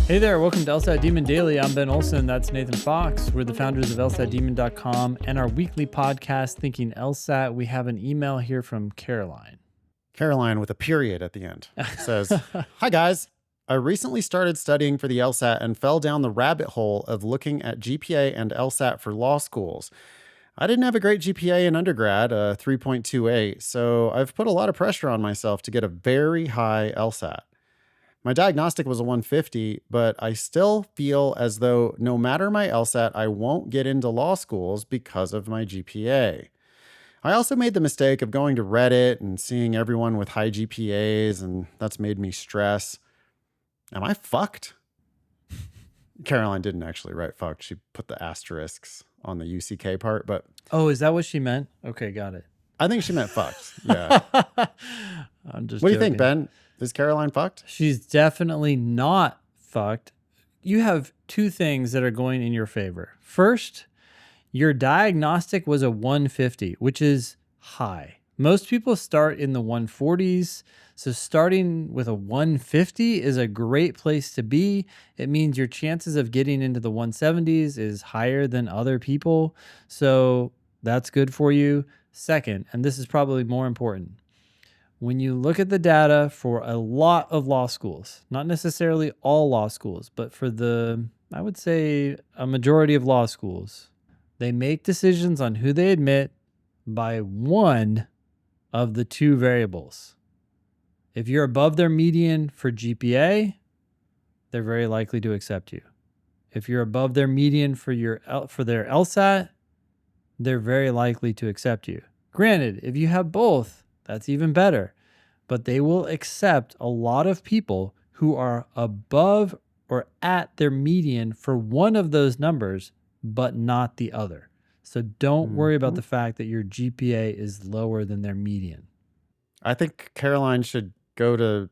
Hey there, welcome to LSAT Demon Daily. I'm Ben Olson. That's Nathan Fox. We're the founders of LSATdemon.com and our weekly podcast, Thinking LSAT. We have an email here from Caroline. Caroline with a period at the end says, "Hi guys, I recently started studying for the LSAT and fell down the rabbit hole of looking at GPA and LSAT for law schools. I didn't have a great GPA in undergrad, 3.28, so I've put a lot of pressure on myself to get a very high LSAT. My diagnostic was a 150, but I still feel as though no matter my LSAT, I won't get into law schools because of my GPA. I also made the mistake of going to Reddit and seeing everyone with high GPAs, and that's made me stress. Am I fucked?" Caroline didn't actually write fucked. She put the asterisks on the UCK part, but Oh, is that what she meant? Okay, got it. I think she meant fucked. Yeah. I'm just What do you think, joking. Ben? Is Caroline fucked? She's definitely not fucked. You have two things that are going in your favor. First, your diagnostic was a 150, which is high. Most people start in the 140s. So starting with a 150 is a great place to be. It means your chances of getting into the 170s is higher than other people. So that's good for you. Second, and this is probably more important, when you look at the data for a lot of law schools, not necessarily all law schools, but for I would say a majority of law schools, they make decisions on who they admit by one of the two variables. If you're above their median for GPA, they're very likely to accept you. If you're above their median for their LSAT, they're very likely to accept you. Granted, if you have both, that's even better. But they will accept a lot of people who are above or at their median for one of those numbers, but not the other. So don't worry about the fact that your GPA is lower than their median. I think Caroline should go to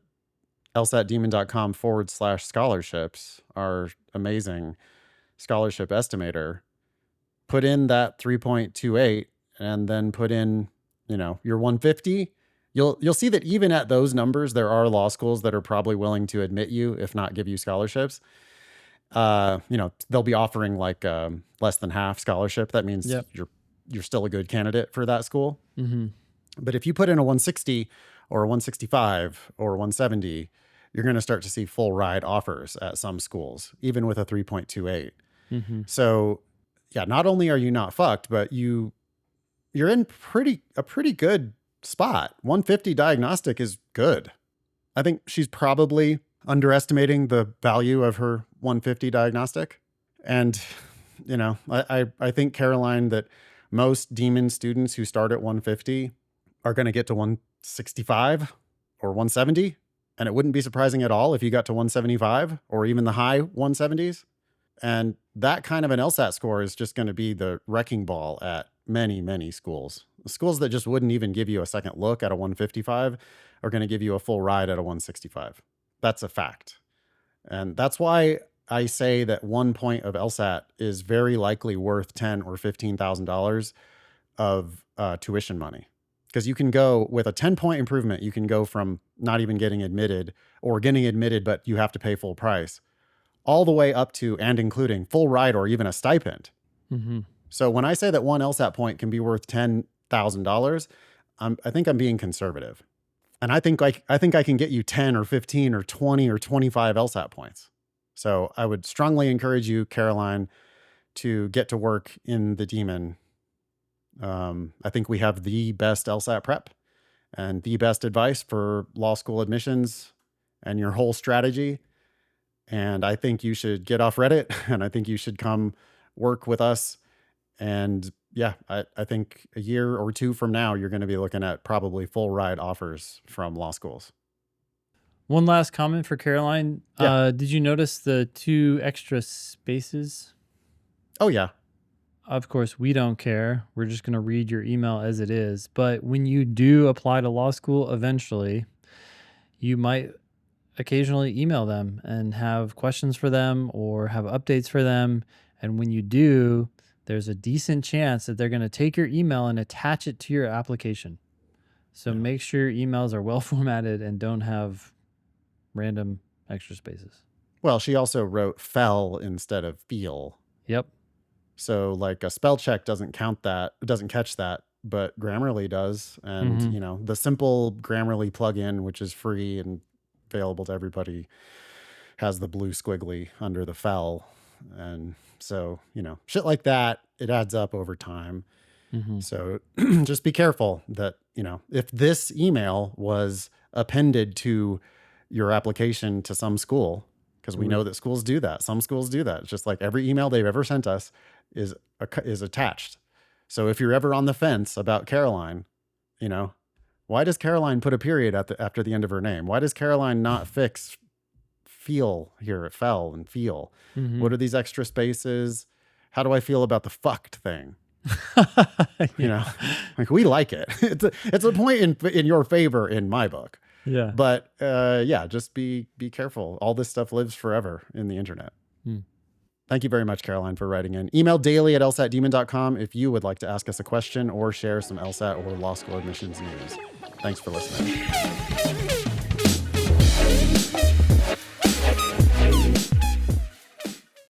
lsatdemon.com/scholarships, our amazing scholarship estimator, put in that 3.28 and then put in, your 150. You'll see that even at those numbers, there are law schools that are probably willing to admit you, if not give you scholarships. They'll be offering like less than half scholarship. That means Yep. you're still a good candidate for that school. Mm-hmm. But if you put in a 160 or a 165 or 170, you're going to start to see full ride offers at some schools, even with a 3.28. Mm-hmm. So yeah, not only are you not fucked, but you're in a pretty good spot. 150 diagnostic is good. I think she's probably underestimating the value of her 150 diagnostic. And, I think, Caroline, that most Demon students who start at 150 are going to get to 165 or 170. And it wouldn't be surprising at all if you got to 175 or even the high 170s. And that kind of an LSAT score is just going to be the wrecking ball at many, many schools. The schools that just wouldn't even give you a second look at a 155 are going to give you a full ride at a 165. That's a fact. And that's why I say that 1 point of LSAT is very likely worth $10,000 or $15,000 of tuition money. Because you can go with a 10-point improvement, you can go from not even getting admitted or getting admitted, but you have to pay full price, all the way up to and including full ride or even a stipend. Mm-hmm. So when I say that one LSAT point can be worth $10,000, I think I'm being conservative. And I think I can get you 10 or 15 or 20 or 25 LSAT points. So I would strongly encourage you, Caroline, to get to work in the Demon. I think we have the best LSAT prep and the best advice for law school admissions and your whole strategy. And I think you should get off Reddit, and I think you should come work with us. And yeah, I think a year or two from now, you're going to be looking at probably full ride offers from law schools. One last comment for Caroline. Yeah. Did you notice the 2 extra spaces? Oh, yeah. Of course, we don't care. We're just going to read your email as it is. But when you do apply to law school eventually, you might occasionally email them and have questions for them or have updates for them. And when you do, there's a decent chance that they're going to take your email and attach it to your application. So make sure your emails are well formatted and don't have random extra spaces. Well, she also wrote fell instead of feel. Yep. So like a spell check doesn't count that, doesn't catch that, but Grammarly does. And, Mhm. you know, the simple Grammarly plugin, which is free and available to everybody, has the blue squiggly under the fell. And so, you know, shit like that, it adds up over time. Mhm. So just be careful that, you know, if this email was appended to your application to some school, because we know that schools do that. Some schools do that. It's just like every email they've ever sent us is attached. So if you're ever on the fence about Caroline, you know, why does Caroline put a period after the end of her name? Why does Caroline not fix feel here? It fell and feel. Mhm. What are these extra spaces? How do I feel about the fucked thing? You know, like we like it. It's a point in your favor in my book. Yeah. But yeah, just be careful. All this stuff lives forever in the internet. Thank you very much, Caroline, for writing in. Email daily@lsatdemon.com if you would like to ask us a question or share some LSAT or law school admissions news. Thanks for listening.